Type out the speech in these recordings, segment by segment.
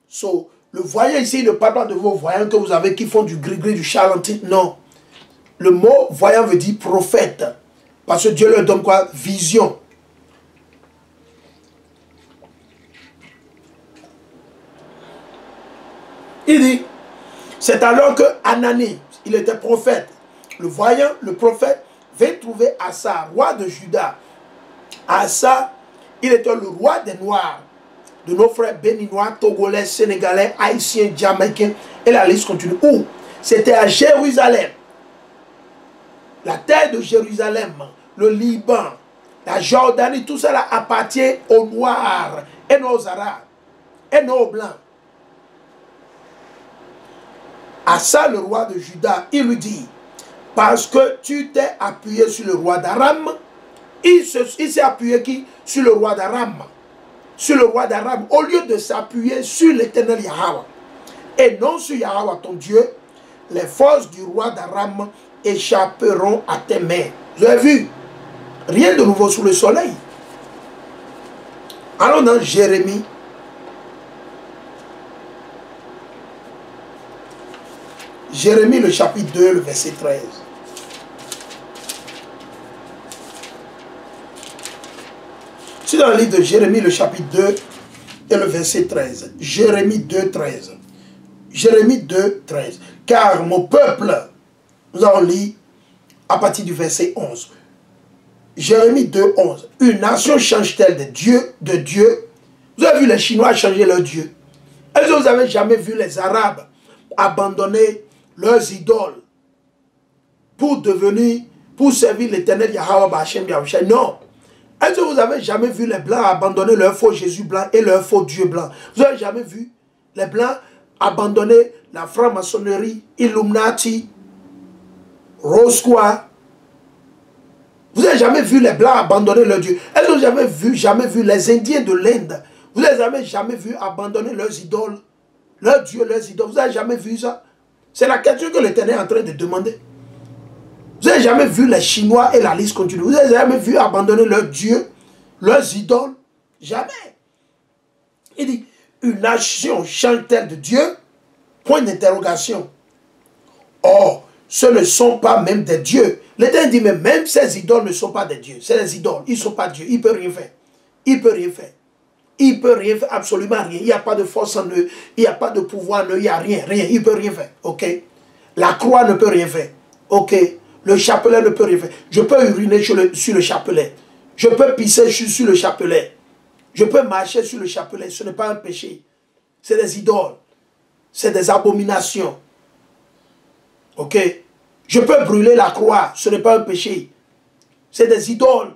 So, le voyant ici, il ne parle pas de vos voyants que vous avez qui font du gris-gris, du charlatan. Non. Le mot voyant veut dire prophète. Parce que Dieu leur donne quoi? Vision. Il dit, c'est alors que Anani, il était prophète. Le voyant, le prophète, vint trouver Asa, roi de Juda. Asa, il était le roi des Noirs, de nos frères béninois, togolais, sénégalais, haïtiens, jamaïcains, et la liste continue. Où? C'était à Jérusalem. La terre de Jérusalem, le Liban, la Jordanie, tout cela appartient aux Noirs, et non aux Arabes, et non aux Blancs. Asa, le roi de Juda, il lui dit, parce que tu t'es appuyé sur le roi d'Aram, il s'est appuyé qui? Sur le roi d'Aram. Sur le roi d'Aram, au lieu de s'appuyer sur l'Éternel Yahweh, et non sur Yahweh ton Dieu, les forces du roi d'Aram échapperont à tes mains. Vous avez vu? Rien de nouveau sous le soleil. Allons dans Jérémie. Jérémie, le chapitre 2, le verset 13. C'est dans le livre de Jérémie, le chapitre 2 et le verset 13. Jérémie 2, 13. Jérémie 2, 13. Car mon peuple, nous allons lire à partir du verset 11. Jérémie 2, 11. Une nation change-t-elle de Dieu? Vous avez vu les Chinois changer leur Dieu? Est-ce que vous n'avez jamais vu les Arabes abandonner leurs idoles pour servir l'Éternel Yahweh Ba'Hashem Yahushua? Non. Est-ce que vous n'avez jamais vu les Blancs abandonner leur faux Jésus blanc et leur faux Dieu blanc? Vous n'avez jamais vu les Blancs abandonner la franc-maçonnerie, Illuminati, Rosquois? Vous n'avez jamais vu les Blancs abandonner leur Dieu? Est-ce que vous n'avez jamais vu les Indiens de l'Inde? Vous n'avez jamais vu abandonner leurs idoles, leurs dieux, leurs idoles? Vous n'avez jamais vu ça? C'est la question que l'Éternel est en train de demander. Vous n'avez jamais vu les Chinois et la liste continue? Vous n'avez jamais vu abandonner leurs dieux, leurs idoles? Jamais. Il dit, une nation change-t-elle de Dieu? Point d'interrogation. Or, ce ne sont pas même des dieux. L'Éternel dit, mais même ces idoles ne sont pas des dieux. C'est des idoles. Ils ne sont pas dieux. Ils ne peuvent rien faire. Ils ne peuvent rien faire. Ils ne peuvent rien faire, absolument rien. Il n'y a pas de force en eux. Il n'y a pas de pouvoir en eux. Il n'y a rien. Rien. Ils ne peuvent rien faire. Ok? La croix ne peut rien faire. Ok? Le chapelet ne peut rien faire. Je peux uriner sur le chapelet. Je peux pisser sur le chapelet. Je peux marcher sur le chapelet. Ce n'est pas un péché. C'est des idoles. C'est des abominations. Ok? Je peux brûler la croix. Ce n'est pas un péché. C'est des idoles.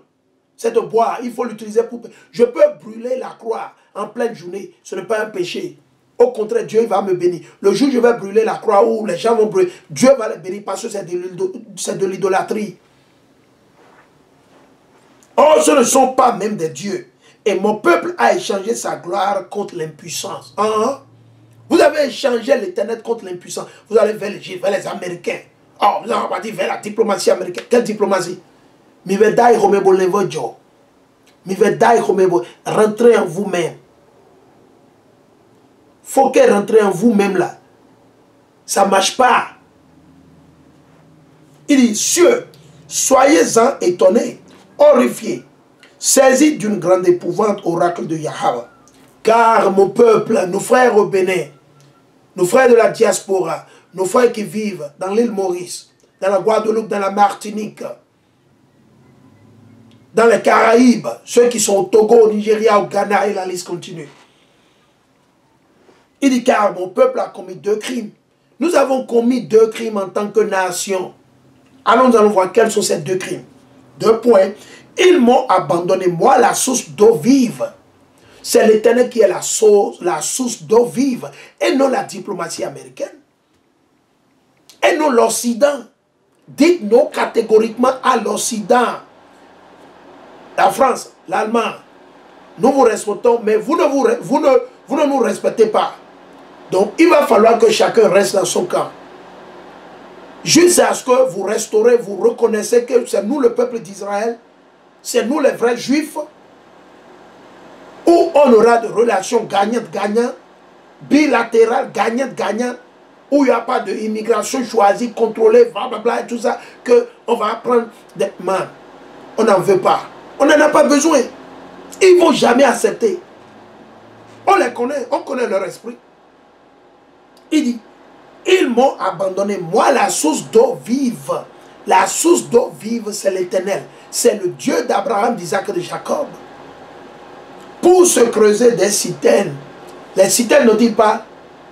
C'est de bois. Il faut l'utiliser pour... Je peux brûler la croix en pleine journée. Ce n'est pas un péché. Au contraire, Dieu va me bénir. Le jour où je vais brûler la croix, où les gens vont brûler, Dieu va les bénir parce que c'est de l'idolâtrie. Or, ce ne sont pas même des dieux. Et mon peuple a échangé sa gloire contre l'impuissance. Hein? Vous avez échangé l'Éternel contre l'impuissance. Vous allez vers les Juifs, vers les Américains. Oh, vous allez partir vers la diplomatie américaine. Quelle diplomatie? Rentrez en vous-même. Faut qu'elle rentre en vous-même là. Ça ne marche pas. Il dit, cieux, soyez-en étonnés, horrifiés, saisis d'une grande épouvante, oracle de Yahweh. Car mon peuple, nos frères au Bénin, nos frères de la diaspora, nos frères qui vivent dans l'île Maurice, dans la Guadeloupe, dans la Martinique, dans les Caraïbes, ceux qui sont au Togo, au Nigeria, au Ghana, et la liste continue. Il dit, car mon peuple a commis 2 crimes. Nous avons commis 2 crimes en tant que nation. Alors nous allons voir quels sont ces 2 crimes. 2 points. Ils m'ont abandonné, moi, la source d'eau vive. C'est l'Éternel qui est la source d'eau vive, et non la diplomatie américaine. Et non l'Occident. Dites-nous catégoriquement à l'Occident. La France, l'Allemagne, nous vous respectons, mais vous ne nous respectez pas. Donc, il va falloir que chacun reste dans son camp. Jusqu'à ce que vous restaurez, vous reconnaissez que c'est nous le peuple d'Israël, c'est nous les vrais juifs, où on aura des relations gagnantes-gagnantes, bilatérale, gagnante-gagnante, où il n'y a pas d'immigration choisie, contrôlée, blablabla, et tout ça, qu'on va prendre des mains. On n'en veut pas. On n'en a pas besoin. Ils ne vont jamais accepter. On les connaît, on connaît leur esprit. Il dit, ils m'ont abandonné. Moi, la source d'eau vive, la source d'eau vive, c'est l'Éternel. C'est le Dieu d'Abraham, d'Isaac et de Jacob. Pour se creuser des citernes. Les citernes ne disent pas,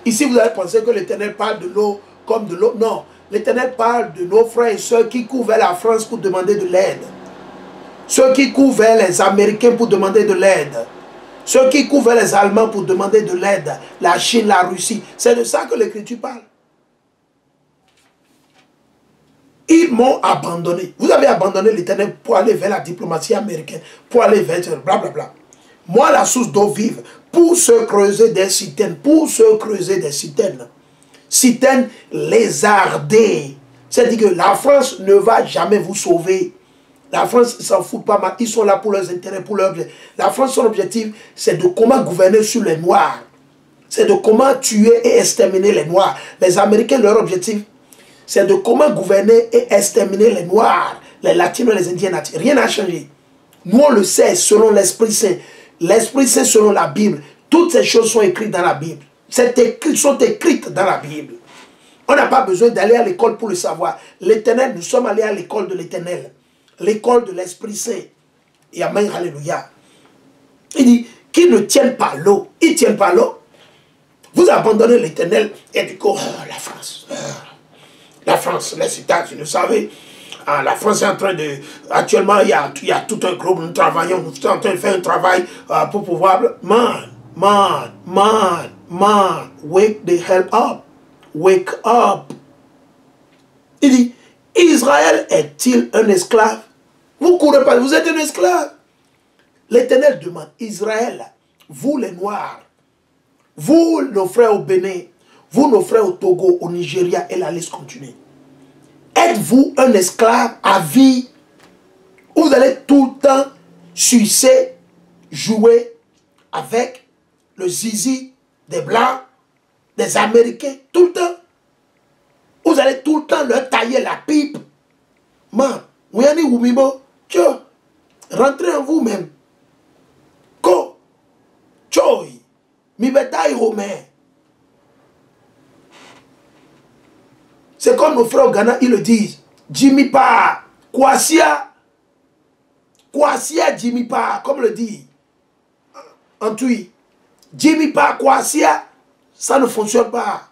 ici vous avez pensé que l'Éternel parle de l'eau comme de l'eau. Non, l'Éternel parle de nos frères et sœurs qui courent vers la France pour demander de l'aide. Ceux qui courent vers les Américains pour demander de l'aide. Ceux qui courent vers les Allemands pour demander de l'aide. La Chine, la Russie. C'est de ça que l'Écriture parle. Ils m'ont abandonné. Vous avez abandonné l'Éternel pour aller vers la diplomatie américaine, pour aller vers blablabla. Moi, la source d'eau vive, pour se creuser des citernes, citernes lézardées. C'est-à-dire que la France ne va jamais vous sauver. La France ne s'en fout pas mal. Ils sont là pour leurs intérêts, pour leurs objectifs. La France, son objectif, c'est de comment gouverner sur les Noirs. C'est de comment tuer et exterminer les Noirs. Les Américains, leur objectif, c'est de comment gouverner et exterminer les Noirs, les Latinos, les Indiens. Rien n'a changé. Nous, on le sait selon l'Esprit Saint. L'Esprit Saint selon la Bible. Toutes ces choses sont écrites dans la Bible. Sont écrites dans la Bible. On n'a pas besoin d'aller à l'école pour le savoir. L'Éternel, nous sommes allés à l'école de l'Éternel. L'école de l'Esprit Saint. Et amen, alléluia. Il dit, qui ne tiennent pas l'eau. Ils ne tiennent pas l'eau. Vous abandonnez l'Éternel et du coup, la France. La France, les États-Unis, vous savez, la France est en train de... Actuellement, il y a tout un groupe, nous travaillons, nous sommes en train de faire un travail pour pouvoir... Man, wake the hell up. Wake up. Il dit, Israël est-il un esclave? Vous ne courez pas, vous êtes un esclave. L'Éternel demande, Israël, vous les Noirs, vous nos frères au Bénin, vous nos frères au Togo, au Nigeria, et la liste continue. Êtes-vous un esclave à vie où vous allez tout le temps sucer, jouer avec le zizi des Blancs, des Américains, tout le temps? Vous allez tout le temps leur tailler la pipe. Man, Mouyani Wumimo, rentrez en vous-même. Ko, Choi, Mibetai Romain. C'est comme nos frères au Ghana, ils le disent. Jimmy Pa, Kwasia, Jimmy Pa, comme le dit Antui. Jimmy Pa, Kwasia, ça ne fonctionne pas.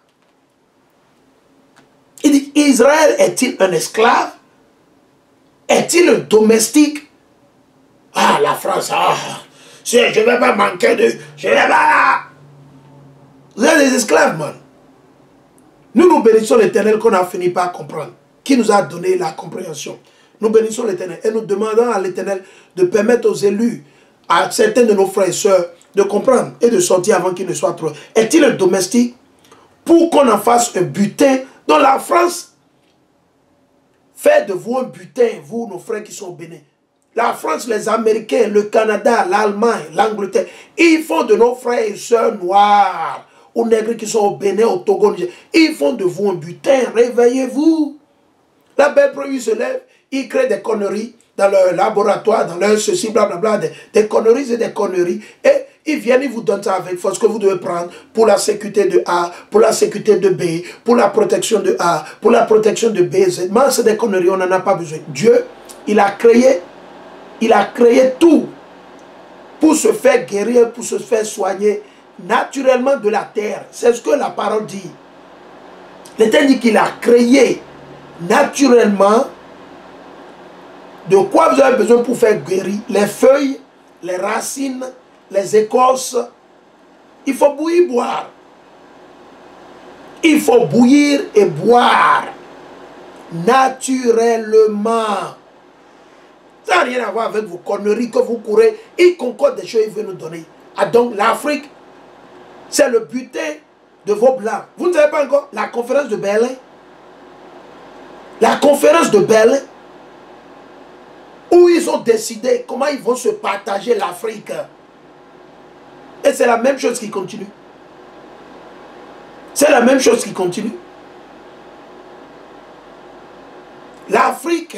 Il dit, Israël est-il un esclave? Est-il un domestique? Ah, la France, je ne vais pas manquer de... Je vais pas... Vous êtes des esclaves, man. Nous bénissons l'Éternel qu'on a fini par comprendre, qui nous a donné la compréhension. Nous bénissons l'Éternel et nous demandons à l'Éternel de permettre aux élus, à certains de nos frères et sœurs, de comprendre et de sortir avant qu'il ne soit trop. Est-il un domestique? Pour qu'on en fasse un butin dans la France. Faites de vous un butin, vous, nos frères qui sont au Bénin. La France, les Américains, le Canada, l'Allemagne, l'Angleterre, ils font de nos frères et sœurs noirs, aux nègres qui sont au Bénin, au Togo, ils font de vous un butin. Réveillez-vous. La belle première se lève, ils créent des conneries dans leur laboratoire, dans leur ceci, blablabla, des conneries et des conneries. Et ils viennent, ils vous donnent ça avec force que vous devez prendre pour la sécurité de A, pour la sécurité de B, pour la protection de A, pour la protection de B. C'est des conneries, on n'en a pas besoin. Dieu, il a créé tout pour se faire guérir, pour se faire soigner naturellement de la terre. C'est ce que la parole dit. L'Éternel dit qu'il a créé naturellement. De quoi vous avez besoin pour faire guérir? Les feuilles, les racines, les écorces. Il faut bouillir, boire. Il faut bouillir et boire. Naturellement. Ça n'a rien à voir avec vos conneries que vous courez. Il concorde des choses, il veut nous donner. Ah donc l'Afrique, c'est le butin de vos blancs. Vous ne savez pas encore la conférence de Berlin? La conférence de Berlin, où ils ont décidé comment ils vont se partager l'Afrique. Et c'est la même chose qui continue. C'est la même chose qui continue. L'Afrique,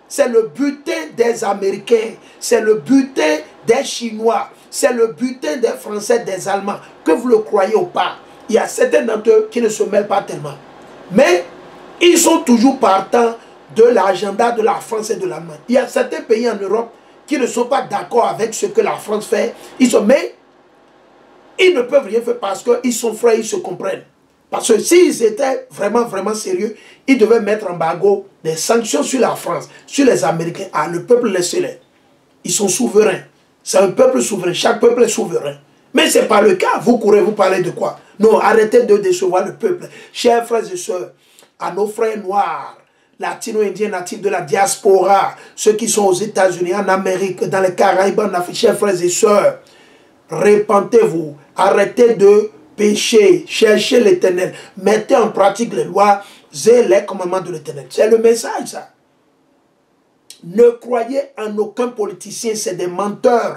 c'est le butin des Américains, c'est le butin des Chinois, c'est le butin des Français, des Allemands. Que vous le croyez ou pas, il y a certains d'entre eux qui ne se mêlent pas tellement. Mais ils sont toujours partants de l'agenda de la France et de l'Allemagne. Il y a certains pays en Europe qui ne sont pas d'accord avec ce que la France fait. Mais ils ne peuvent rien faire parce qu'ils sont frères, ils se comprennent. Parce que s'ils étaient vraiment, vraiment sérieux, ils devaient mettre en embargo des sanctions sur la France, sur les Américains. Ah, le peuple, laissez-les. Ils sont souverains. C'est un peuple souverain. Chaque peuple est souverain. Mais ce n'est pas le cas. Vous courez, vous parlez de quoi? Non, arrêtez de décevoir le peuple. Chers frères et sœurs, à nos frères noirs, latino-indiens natifs de la diaspora, ceux qui sont aux États-Unis, en Amérique, dans les Caraïbes, en Afrique, chers frères et sœurs, répentez-vous. Arrêtez de pécher, cherchez l'Éternel, mettez en pratique les lois et les commandements de l'Éternel. C'est le message, ça. Ne croyez en aucun politicien, c'est des menteurs,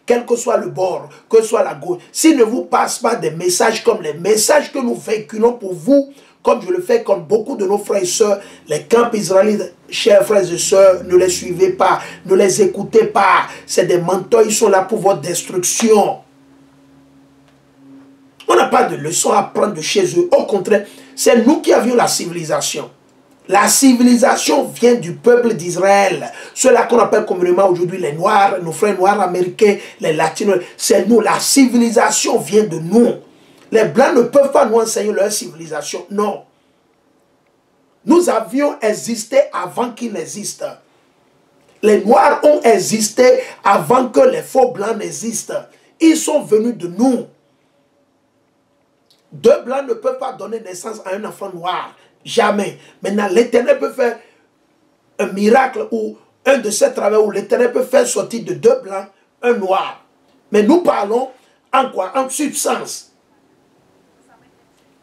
quel que soit le bord, que soit la gauche. S'ils ne vous passent pas des messages comme les messages que nous véhiculons pour vous, comme je le fais comme beaucoup de nos frères et sœurs, les camps israélites, chers frères et sœurs, ne les suivez pas, ne les écoutez pas. C'est des menteurs, ils sont là pour votre destruction. On n'a pas de leçons à prendre de chez eux. Au contraire, c'est nous qui avions la civilisation. La civilisation vient du peuple d'Israël. Ceux-là qu'on appelle communément aujourd'hui les Noirs, nos frères noirs américains, les Latinos, c'est nous. La civilisation vient de nous. Les Blancs ne peuvent pas nous enseigner leur civilisation. Non. Nous avions existé avant qu'ils n'existent. Les Noirs ont existé avant que les faux Blancs n'existent. Ils sont venus de nous. Deux Blancs ne peuvent pas donner naissance à un enfant noir. Jamais. Maintenant, l'Éternel peut faire un miracle ou un de ces travaux où l'Éternel peut faire sortir de deux Blancs un noir. Mais nous parlons en quoi? En substance.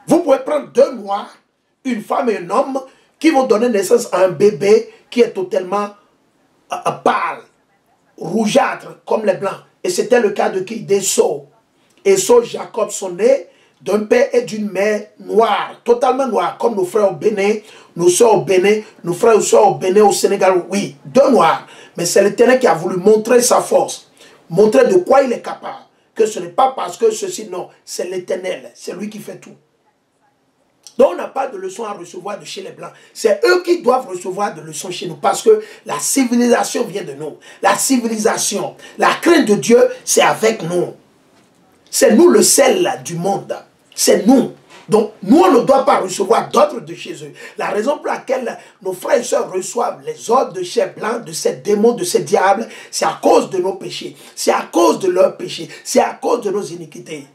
Vous pouvez prendre deux noirs, une femme et un homme, qui vont donner naissance à un bébé qui est totalement pâle, rougeâtre, comme les Blancs. Et c'était le cas de qui? D'Esau. Esau, Jacob sont nés d'un père et d'une mère noire, totalement noire, comme nos frères au Bénin, nos soeurs au Bénin, nos frères et soeurs au Bénin, au Sénégal, oui, deux noirs. Mais c'est l'Éternel qui a voulu montrer sa force, montrer de quoi il est capable. Que ce n'est pas parce que ceci, non, c'est l'Éternel, c'est lui qui fait tout. Donc on n'a pas de leçons à recevoir de chez les Blancs. C'est eux qui doivent recevoir de leçons chez nous. Parce que la civilisation vient de nous. La civilisation, la crainte de Dieu, c'est avec nous. C'est nous le sel du monde. C'est nous. Donc nous, on ne doit pas recevoir d'autres de chez eux. La raison pour laquelle nos frères et sœurs reçoivent les ordres de chez Blancs, de ces démons, de ces diables, c'est à cause de nos péchés. C'est à cause de leurs péchés. C'est à cause de nos iniquités.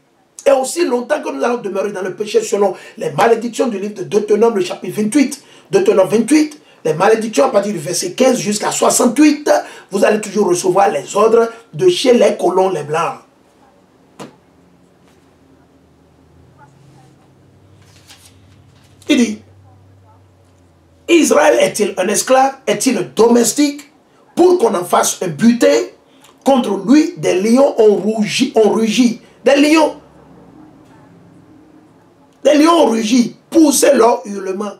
Et aussi longtemps que nous allons demeurer dans le péché selon les malédictions du livre de Deutéronome, le chapitre 28, Deutéronome 28, les malédictions à partir du verset 15 jusqu'à 68, vous allez toujours recevoir les ordres de chez les colons, les Blancs. Il dit, Israël est-il un esclave? Est-il un domestique? Pour qu'on en fasse un butin, contre lui, des lions ont rugi. Des lions ont rugi, poussé leur hurlement.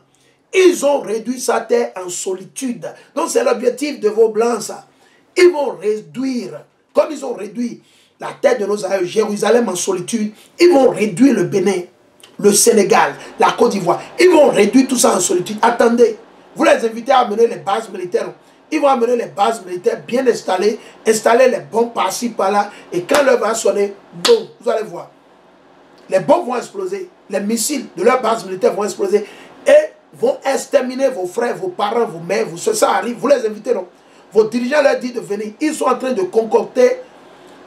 Ils ont réduit sa terre en solitude. Donc c'est l'objectif de vos Blancs, ça. Ils vont réduire, comme ils ont réduit la terre de nos aïeux, Jérusalem en solitude, ils vont réduire le Bénin, le Sénégal, la Côte d'Ivoire. Ils vont réduire tout ça en solitude. Attendez, vous les invitez à amener les bases militaires. Ils vont amener les bases militaires bien installées, installer les bombes par-ci, par-là. Et quand l'heure va sonner, boum, vous allez voir. Les bombes vont exploser. Les missiles de leur base militaire vont exploser. Et vont exterminer vos frères, vos parents, vos mères. Ça arrive, vous les invitez, non? Vos dirigeants leur disent de venir. Ils sont en train de concocter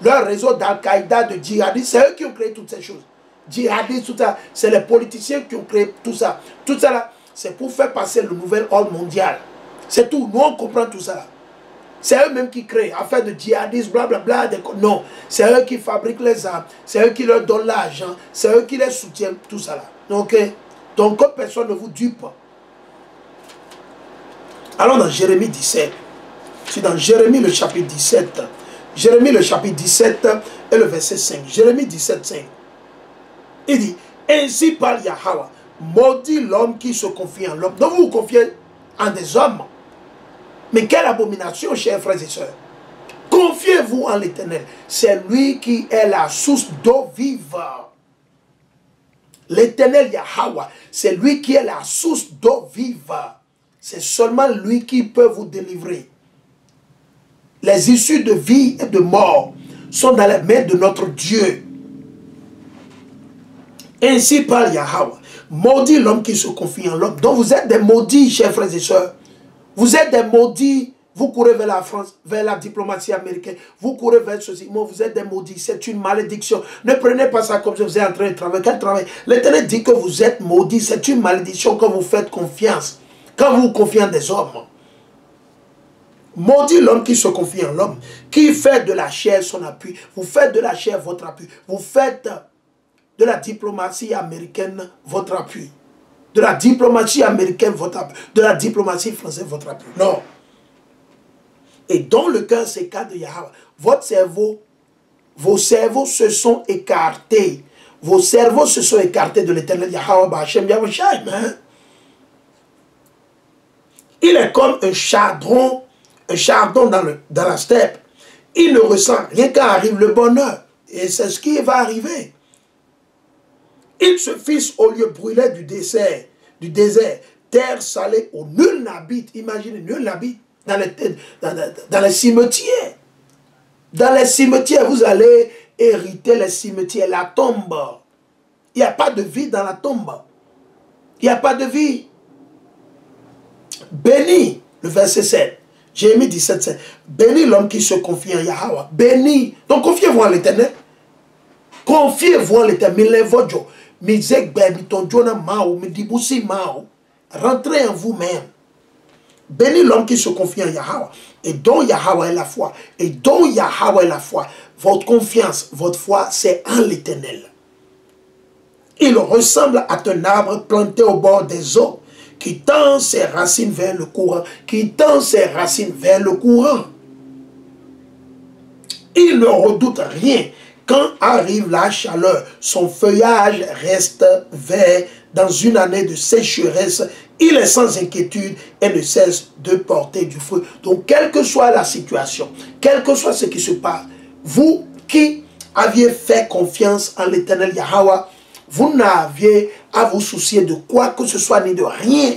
leur réseau d'Al-Qaïda, de djihadistes. C'est eux qui ont créé toutes ces choses. Djihadistes, tout ça. C'est les politiciens qui ont créé tout ça. Tout ça là, c'est pour faire passer le nouvel ordre mondial. C'est tout. Nous, on comprend tout ça là. C'est eux-mêmes qui créent, affaire de djihadistes, blablabla. Non, c'est eux qui fabriquent les armes, c'est eux qui leur donnent l'argent, c'est eux qui les soutiennent, tout ça là. Ok? Donc, que personne ne vous dupe. Allons dans Jérémie 17. C'est dans Jérémie le chapitre 17. Jérémie le chapitre 17 et le verset 5. Jérémie 17, 5. Il dit, Ainsi parle Yahweh. Maudit l'homme qui se confie en l'homme. Donc vous vous confiez en des hommes. Mais quelle abomination, chers frères et sœurs. Confiez-vous en l'Éternel. C'est lui qui est la source d'eau vive. L'Éternel Yahweh, c'est lui qui est la source d'eau vive. C'est seulement lui qui peut vous délivrer. Les issues de vie et de mort sont dans les mains de notre Dieu. Ainsi parle Yahweh. Maudit l'homme qui se confie en l'homme. Donc vous êtes des maudits, chers frères et sœurs. Vous êtes des maudits. Vous courez vers la France, vers la diplomatie américaine. Vous courez vers ceci. Moi, vous êtes des maudits. C'est une malédiction. Ne prenez pas ça comme si vous êtes en train de travailler. Quel travail? L'Éternel dit que vous êtes maudits. C'est une malédiction quand vous faites confiance. Quand vous confiez en des hommes. Maudit l'homme qui se confie en l'homme. Qui fait de la chair son appui. Vous faites de la chair votre appui. Vous faites de la diplomatie américaine votre appui. De la diplomatie américaine votre appui. De la diplomatie française votre appui. Non. Et dans le cœur s'écarte de Yahweh. Votre cerveau, vos cerveaux se sont écartés. Vos cerveaux se sont écartés de l'Éternel Yahweh Ba'Hashem Yahushua. Il est comme un chardon dans la steppe. Il ne ressent rien quand arrive le bonheur. Et c'est ce qui va arriver. Il se fixe au lieu brûlé du désert, terre salée où nul n'habite. Imaginez, nul n'habite. Dans les cimetières. Dans les cimetières, vous allez hériter les cimetières, la tombe. Il n'y a pas de vie dans la tombe. Il n'y a pas de vie. Béni, le verset 7. Jérémie 17, 7. Béni l'homme qui se confie en Yahweh. Béni. Donc confiez-vous en l'Éternel. Confiez-vous en l'Éternel. Rentrez en vous-même. Béni l'homme qui se confie en Yahweh. Et dont Yahweh est la foi. Et dont Yahweh est la foi. Votre confiance, votre foi, c'est en l'Éternel. Il ressemble à un arbre planté au bord des eaux, qui tend ses racines vers le courant. Qui tend ses racines vers le courant. Il ne redoute rien. Quand arrive la chaleur, son feuillage reste vert. Dans une année de sécheresse, il est sans inquiétude et ne cesse de porter du fruit. Donc, quelle que soit la situation, quel que soit ce qui se passe, vous qui aviez fait confiance en l'Éternel Yahweh, vous n'aviez à vous soucier de quoi que ce soit, ni de rien.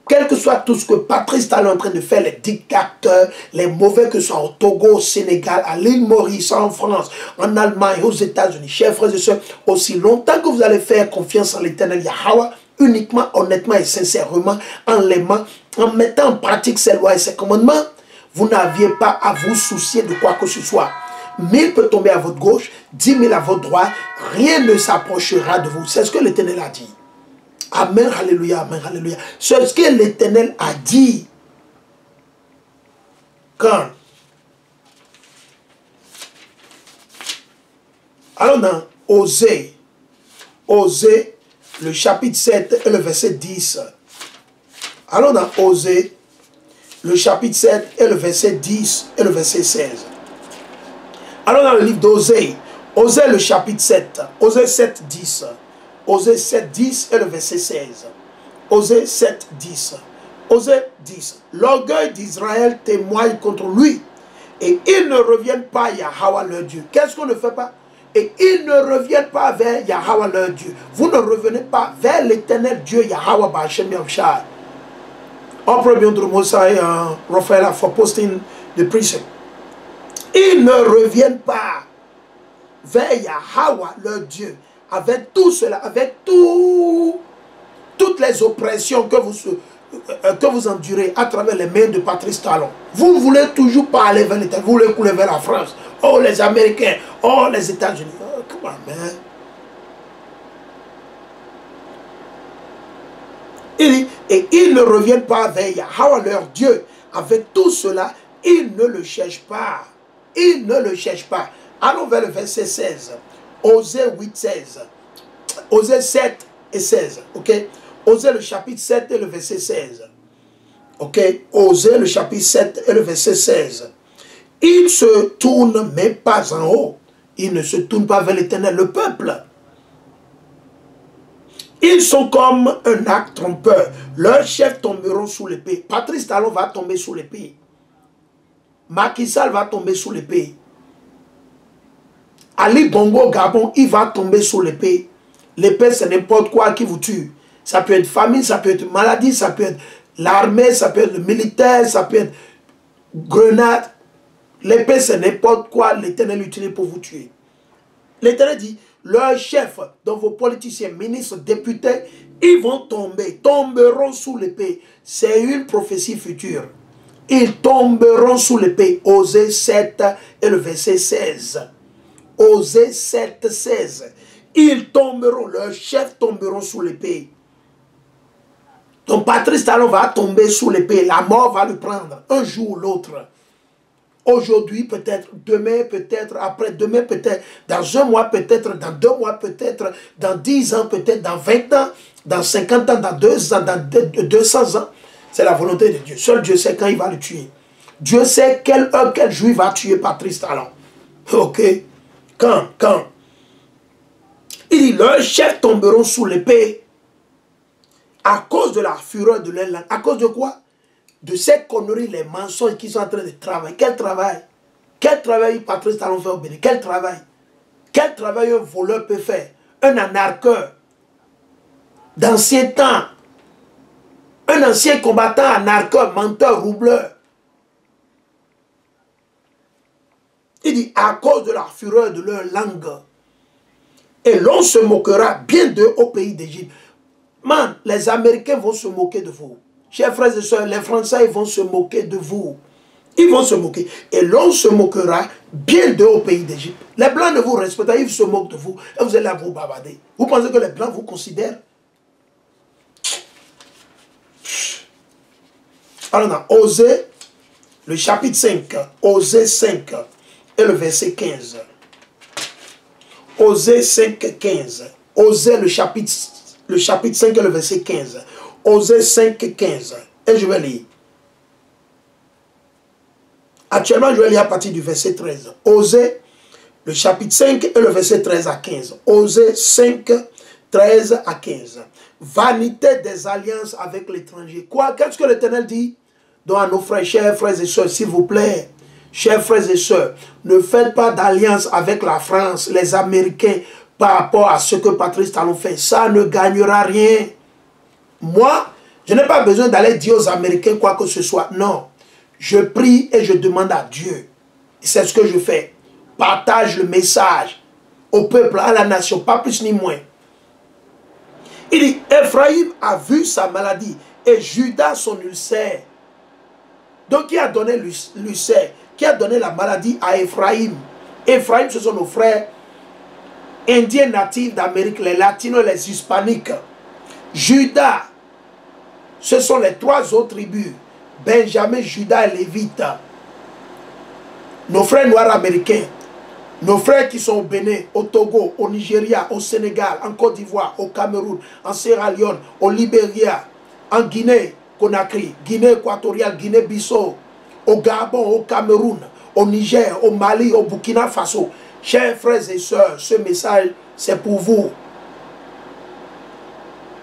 Quel que soit tout ce que Patrice Talon est en train de faire, les dictateurs, les mauvais que ce soit au Togo, au Sénégal, à l'île Maurice, en France, en Allemagne, aux États-Unis, chers frères et sœurs, aussi longtemps que vous allez faire confiance en l'Éternel Yahweh, uniquement, honnêtement et sincèrement, en l'aimant, en mettant en pratique ses lois et ses commandements, vous n'aviez pas à vous soucier de quoi que ce soit. 1000 peut tomber à votre gauche, 10 000 à votre droite, rien ne s'approchera de vous. C'est ce que l'Éternel a dit. Amen, alléluia, amen, alléluia. C'est ce que l'Éternel a dit. Quand? Alors dans Osée, le chapitre 7 et le verset 10. Allons dans Osée, le chapitre 7 et le verset 10 et le verset 16. Allons dans le livre d'Osée, Osée le chapitre 7, Osée 7, 10. Osée 7, 10 et le verset 16. Osée 7, 10. Osée 10. L'orgueil d'Israël témoigne contre lui. Et ils ne reviennent pas à Yahweh leur Dieu. Qu'est-ce qu'on ne fait pas? Et ils ne reviennent pas vers Yahweh leur Dieu. Vous ne revenez pas vers l'éternel Dieu Yahweh Ba'Hashem Yahushua. Après bien de Mosai, Raphaël for posting the precept. Ils ne reviennent pas vers Yahweh leur Dieu. Avec tout cela, avec toutes les oppressions que vous endurez à travers les mains de Patrice Talon. Vous voulez toujours pas aller vers l'État, vous voulez couler vers la France. Oh, les Américains, oh, les États-Unis. Oh, come on, man. Et ils ne reviennent pas vers Yahweh leur Dieu. Avec tout cela, ils ne le cherchent pas. Ils ne le cherchent pas. Allons vers le verset 16. Osée 8, 16. Osée 7 et 16. Ok? Osée le chapitre 7 et le verset 16. Ok? Osée le chapitre 7 et le verset 16. Il se tourne, mais pas en haut. Il ne se tourne pas vers l'Éternel, le peuple. Ils sont comme un acte trompeur. Leurs chefs tomberont sous l'épée. Patrice Talon va tomber sous l'épée. Macky Sall va tomber sous l'épée. Ali Bongo Gabon, il va tomber sous l'épée. L'épée, c'est n'importe quoi qui vous tue. Ça peut être famine, ça peut être maladie, ça peut être l'armée, ça peut être le militaire, ça peut être grenade. L'épée, c'est n'importe quoi l'Éternel utilise pour vous tuer. L'Éternel dit, leurs chefs, dont vos politiciens, ministres, députés, ils vont tomber, tomberont sous l'épée. C'est une prophétie future. Ils tomberont sous l'épée. Osée 7 et le verset 16. Osée 7, 16. Ils tomberont, leurs chefs tomberont sous l'épée. Donc Patrice Talon va tomber sous l'épée. La mort va le prendre un jour ou l'autre. Aujourd'hui peut-être, demain peut-être, après-demain peut-être, dans un mois peut-être, dans 2 mois peut-être, dans 10 ans peut-être, dans 20 ans, dans 50 ans, dans 2 ans, dans 200 ans. C'est la volonté de Dieu. Seul Dieu sait quand il va le tuer. Dieu sait quelle heure, quel jour il va tuer Patrice Talon. Ok? Quand? Il dit, leurs chefs tomberont sous l'épée à cause de la fureur de leur langue. À cause de quoi? De ces conneries, les mensonges qu'ils sont en train de travailler. Quel travail? Quel travail Patrice Talon fait au Bénin? Quel travail? Quel travail un voleur peut faire? Un anarcheur d'ancien temps. Un ancien combattant, anarcheur, menteur, roubleur. Il dit, à cause de la fureur de leur langue. Et l'on se moquera bien d'eux au pays d'Égypte. Man, les Américains vont se moquer de vous. Chers frères et sœurs, les Français vont se moquer de vous. Ils vont se moquer. Et l'on se moquera bien d'eux au pays d'Égypte. Les Blancs ne vous respectent pas, ils se moquent de vous. Et vous allez là vous bavarder. Vous pensez que les Blancs vous considèrent? Alors, dans Osée, le chapitre 5, Osée 5 et le verset 15. Osée 5, 15. Osée le chapitre 5 et le verset 15. Osée 5, 15. Et je vais lire. Actuellement, je vais lire à partir du verset 13. Osée, le chapitre 5 et le verset 13 à 15. Osée 5, 13 à 15. Vanité des alliances avec l'étranger. Quoi? Qu'est-ce que l'Éternel dit? Donc à nos frères, chers frères et sœurs, s'il vous plaît, chers frères et sœurs, ne faites pas d'alliance avec la France, les Américains, par rapport à ce que Patrice Talon fait. Ça ne gagnera rien. Moi, je n'ai pas besoin d'aller dire aux Américains quoi que ce soit. Non. Je prie et je demande à Dieu. C'est ce que je fais. Partage le message au peuple, à la nation, pas plus ni moins. Il dit, Ephraïm a vu sa maladie et Judas son ulcère. Donc, qui a donné l'ulcère? Qui a donné la maladie à Ephraïm? Ephraïm, ce sont nos frères indiens natifs d'Amérique, les latinos, les hispaniques. Judas, ce sont les 3 autres tribus. Benjamin, Judas et Lévite. Nos frères noirs américains. Nos frères qui sont au Bénin, au Togo, au Nigeria, au Sénégal, en Côte d'Ivoire, au Cameroun, en Sierra Leone, au Libéria, en Guinée, Conakry, Guinée équatoriale, Guinée-Bissau, au Gabon, au Cameroun, au Niger, au Mali, au Burkina Faso. Chers frères et sœurs, ce message, c'est pour vous.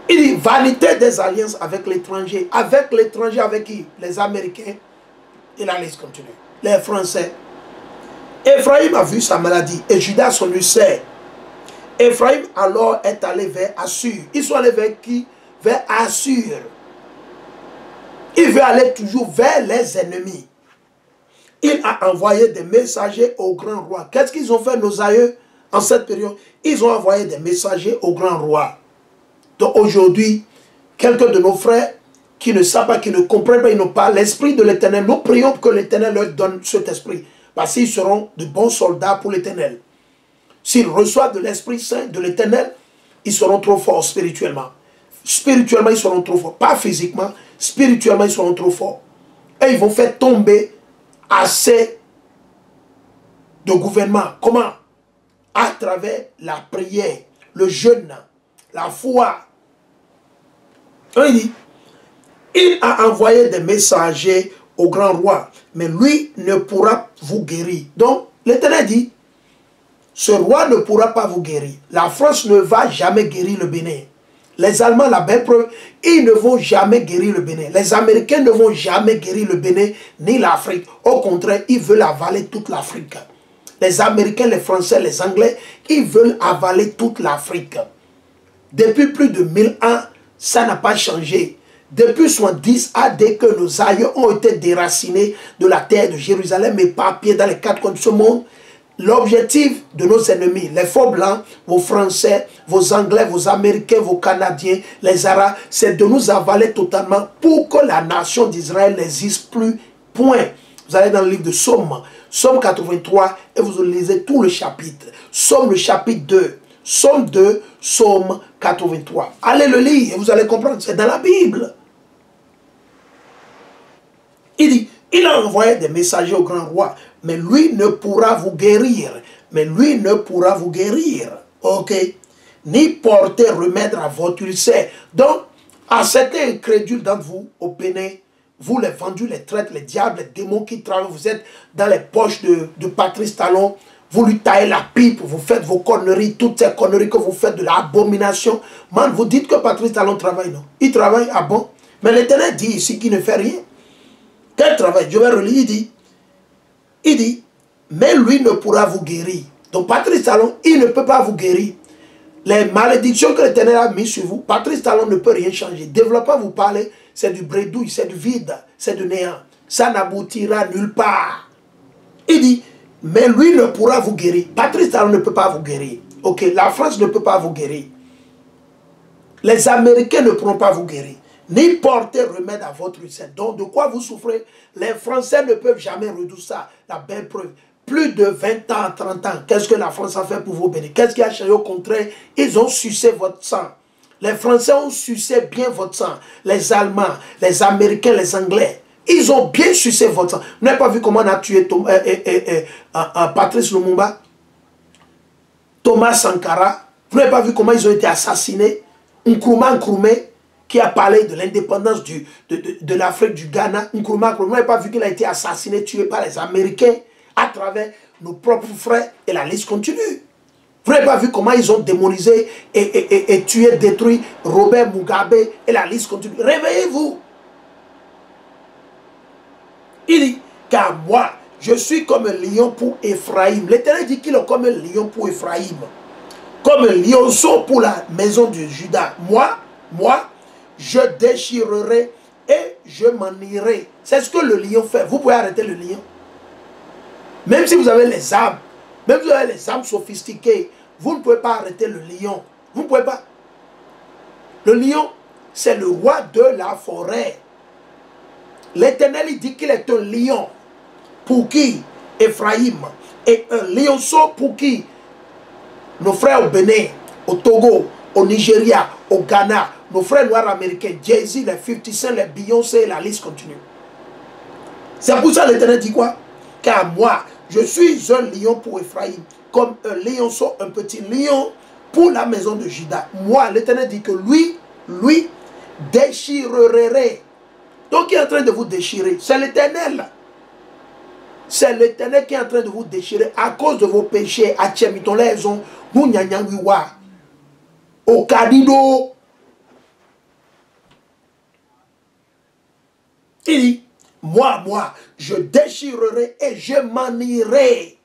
Il dit, vanité des alliances avec l'étranger. Avec l'étranger, avec qui? Les Américains. Et la liste continue. Les Français. Ephraïm a vu sa maladie et Judas son ulcère. Ephraïm alors est allé vers Assur. Ils sont allés vers qui? Vers Assur. Il veut aller toujours vers les ennemis. Il a envoyé des messagers au grand roi. Qu'est-ce qu'ils ont fait, nos aïeux, en cette période? Ils ont envoyé des messagers au grand roi. Donc aujourd'hui, quelques de nos frères qui ne savent pas, qui ne comprennent pas, ils n'ont pas l'esprit de l'Éternel. Nous prions que l'Éternel leur donne cet esprit. Parce qu'ils seront de bons soldats pour l'Éternel. S'ils reçoivent de l'Esprit Saint, de l'Éternel, ils seront trop forts spirituellement. Spirituellement, ils seront trop forts. Pas physiquement, spirituellement, ils seront trop forts. Et ils vont faire tomber assez de gouvernement. Comment? À travers la prière, le jeûne, la foi. Il dit, il a envoyé des messagers au grand roi, mais lui ne pourra vous guérir. Donc, l'Éternel dit, ce roi ne pourra pas vous guérir. La France ne va jamais guérir le Bénin. Les Allemands, la belle preuve, ils ne vont jamais guérir le Bénin. Les Américains ne vont jamais guérir le Bénin ni l'Afrique. Au contraire, ils veulent avaler toute l'Afrique. Les Américains, les Français, les Anglais, ils veulent avaler toute l'Afrique. Depuis plus de 1000 ans, ça n'a pas changé. Depuis 70 AD que nos aïeux ont été déracinés de la terre de Jérusalem et éparpillés dans les quatre coins de ce monde, l'objectif de nos ennemis, les faux blancs, vos Français, vos Anglais, vos Américains, vos Canadiens, les Arabes, c'est de nous avaler totalement pour que la nation d'Israël n'existe plus. Point. Vous allez dans le livre de Somme, Somme 83, et vous lisez tout le chapitre. Somme le chapitre 2. Somme 2, Somme 83. Allez le lire et vous allez comprendre, c'est dans la Bible. Il dit, il a envoyé des messagers au grand roi, mais lui ne pourra vous guérir. Mais lui ne pourra vous guérir. Ok? Ni porter remède à votre ulcère. Donc, à certains incrédules d'entre vous, au Bénin, vous les vendus, les traîtres, les diables, les démons qui travaillent, vous êtes dans les poches de Patrice Talon, vous lui taillez la pipe, vous faites vos conneries, toutes ces conneries que vous faites de l'abomination. Man, vous dites que Patrice Talon travaille, non? Il travaille, ah bon? Mais l'Éternel dit ici qu'il ne fait rien. Quel travail? Je vais relire, il dit, mais lui ne pourra vous guérir. Donc Patrice Talon, il ne peut pas vous guérir. Les malédictions que l'Éternel a mises sur vous, Patrice Talon ne peut rien changer. Développement, vous parlez, c'est du bredouille, c'est du vide, c'est du néant. Ça n'aboutira nulle part. Il dit, mais lui ne pourra vous guérir. Patrice Talon ne peut pas vous guérir. Ok, la France ne peut pas vous guérir. Les Américains ne pourront pas vous guérir. Ni porter remède à votre ulcère. Donc, de quoi vous souffrez? Les Français ne peuvent jamais résoudre ça. La belle preuve. Plus de 20 ans, 30 ans, qu'est-ce que la France a fait pour vous bénir? Qu'est-ce qui a changé? Au contraire, ils ont sucé votre sang. Les Français ont sucé bien votre sang. Les Allemands, les Américains, les Anglais, ils ont bien sucé votre sang. Vous n'avez pas vu comment on a tué Patrice Lumumba, Thomas Sankara? Vous n'avez pas vu comment ils ont été assassinés? Nkrumah Nkrumah, qui a parlé de l'indépendance de l'Afrique, du Ghana. Nkrumah Nkrumah, vous n'avez pas vu qu'il a été assassiné, tué par les Américains à travers nos propres frères, et la liste continue. Vous n'avez pas vu comment ils ont démonisé et tué, détruit Robert Mugabe, et la liste continue. Réveillez-vous. Il dit, car moi, je suis comme un lion pour Ephraïm. L'Éternel dit qu'il est comme un lion pour Ephraïm. Comme un lionceau pour la maison de Juda. Moi, je déchirerai et je m'en irai. C'est ce que le lion fait. Vous pouvez arrêter le lion. Même si vous avez les armes, même si vous avez les armes sophistiquées, vous ne pouvez pas arrêter le lion. Vous ne pouvez pas. Le lion, c'est le roi de la forêt. L'Éternel, il dit qu'il est un lion. Pour qui? Ephraïm. Et un lionceau pour qui? Nos frères au Bénin, au Togo, au Nigeria, au Ghana, nos frères noirs américains, Jay-Z, les 50 Cent, les Beyoncé, la liste continue. C'est pour ça que l'Éternel dit quoi? Car moi, je suis un lion pour Ephraïm, comme un lionceau, un petit lion pour la maison de Juda. Moi, l'Éternel dit que lui, déchirerait. Donc, qui est en train de vous déchirer? C'est l'Éternel. C'est l'Éternel qui est en train de vous déchirer à cause de vos péchés. À Tchemitonlaison, Mounyanyangiwa, au Kadido. Il dit, moi, je déchirerai et je m'en irai.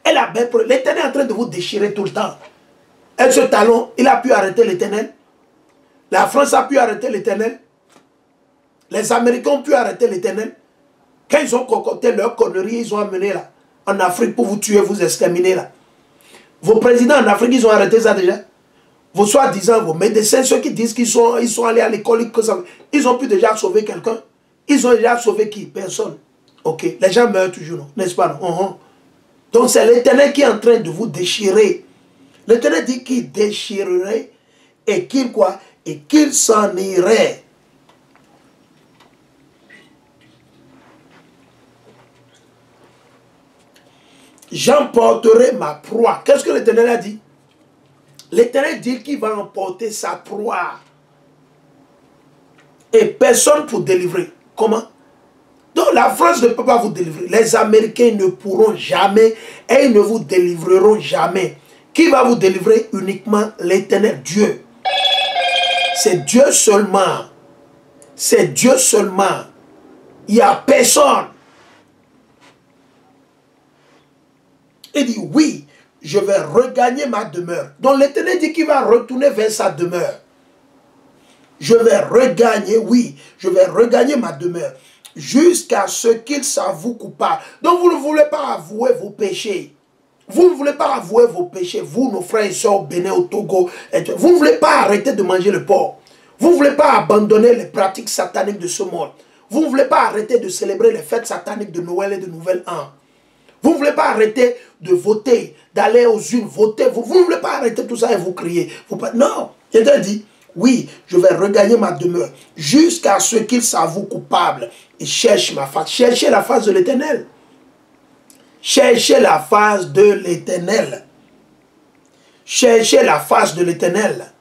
Et la belle preuve, l'Éternel est en train de vous déchirer tout le temps. Et ce talon, il a pu arrêter l'Éternel. La France a pu arrêter l'Éternel. Les Américains ont pu arrêter l'Éternel. Quand ils ont concocté leurs conneries, ils ont amené là, en Afrique pour vous tuer, vous exterminer là. Vos présidents en Afrique, ils ont arrêté ça déjà. Vos soi-disant, vos médecins, ceux qui disent qu'ils sont allés à l'école, ils ont pu déjà sauver quelqu'un. Ils ont déjà sauvé qui? Personne. Ok, les gens meurent toujours, n'est-ce pas? Non? Donc c'est l'Éternel qui est en train de vous déchirer. L'Éternel dit qu'il déchirerait et qu'il quoi? Et qu'il s'en irait. J'emporterai ma proie. Qu'est-ce que l'Éternel a dit? L'Éternel dit qu'il va emporter sa proie. Et personne pour délivrer. Comment? Donc la France ne peut pas vous délivrer. Les Américains ne pourront jamais et ils ne vous délivreront jamais. Qui va vous délivrer? Uniquement l'Éternel Dieu. C'est Dieu seulement. C'est Dieu seulement. Il n'y a personne. Il dit, oui, je vais regagner ma demeure. Donc l'Éternel dit qu'il va retourner vers sa demeure. Je vais regagner, oui, je vais regagner ma demeure. Jusqu'à ce qu'il s'avoue coupable. Donc vous ne voulez pas avouer vos péchés. Vous ne voulez pas avouer vos péchés. Vous, nos frères et sœurs au Bénin, au Togo. Vous ne voulez pas arrêter de manger le porc. Vous ne voulez pas abandonner les pratiques sataniques de ce monde. Vous ne voulez pas arrêter de célébrer les fêtes sataniques de Noël et de Nouvel An. Vous ne voulez pas arrêter de voter, d'aller aux urnes, voter. Vous ne voulez pas arrêter tout ça et vous crier. Non, il a dit, oui, je vais regagner ma demeure jusqu'à ce qu'il s'avoue coupable et cherche ma face. Cherchez la face de l'Éternel. Cherchez la face de l'Éternel. Cherchez la face de l'Éternel.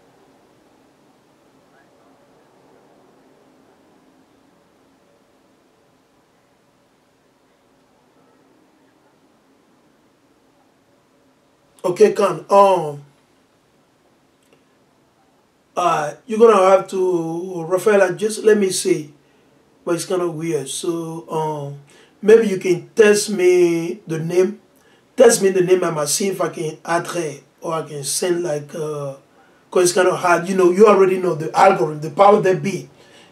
Okay, Khan. You're gonna have to, Rafaela, just let me see. But it's kind of weird. So, maybe you can test me the name. Test me the name. I might see if I can add it or I can send like, because it's kind of hard. You know, you already know the algorithm, the power that be.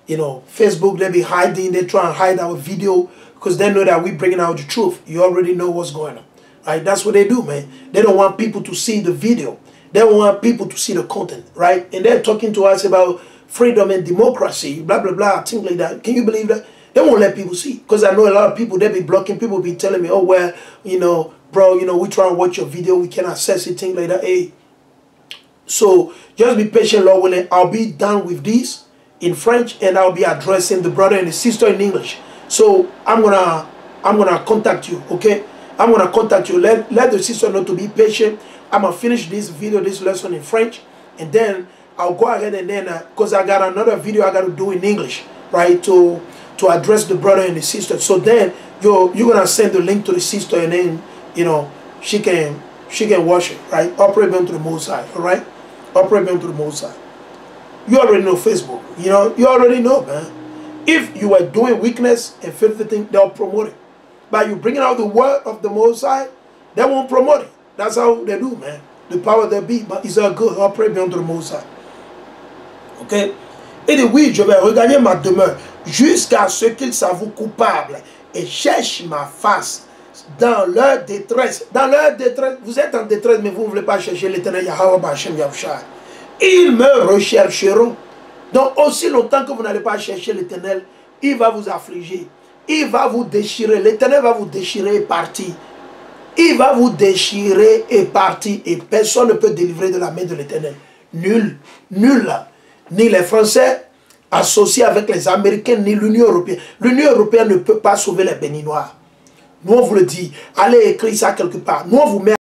You know, Facebook, they be hiding. They try and hide our video because they know that we bringing out the truth. You already know what's going on. Right? That's what they do, man. They don't want people to see the video. They don't want people to see the content, right? And they're talking to us about freedom and democracy, blah, blah, blah, things like that. Can you believe that? They won't let people see. Because I know a lot of people, they be blocking. People be telling me, oh, well, you know, bro, you know, we try and watch your video. We can access it, things like that. Hey. So just be patient, Lord willing. I'll be done with this in French, and I'll be addressing the brother and the sister in English. So I'm gonna contact you, okay? I'm going to contact you. Let the sister know to be patient. I'm going to finish this video, this lesson in French. And then I'll go ahead and then, because I got another video I got to do in English, right, to address the brother and the sister. So then you're going to send the link to the sister and then, you know, she can watch it, right? Operate them to the Most High, all right? Operate them to the Most High. You already know Facebook. You know, you already know, man. If you are doing weakness and filthy things, they'll promote it. By you bringing out the word of the Most High, they won't promote it. That's how they do, man. The power that be, but it's all good. I'll pray beyond the Most High. Ok? Il dit, oui, je vais regagner ma demeure jusqu'à ce qu'ils s'avouent coupables et cherchent ma face dans leur détresse. Dans leur détresse, vous êtes en détresse, mais vous ne voulez pas chercher l'Éternel Yahweh B'Hashem Yahushua. Ils me rechercheront. Donc, aussi longtemps que vous n'allez pas chercher l'Éternel, il va vous affliger. Il va vous déchirer. L'Éternel va vous déchirer et partir. Il va vous déchirer et partir. Et personne ne peut délivrer de la main de l'Éternel. Nul. Nul. Ni les Français associés avec les Américains, ni l'Union européenne. L'Union européenne ne peut pas sauver les Béninois. Nous, on vous le dit. Allez écrire ça quelque part. Nous, on vous met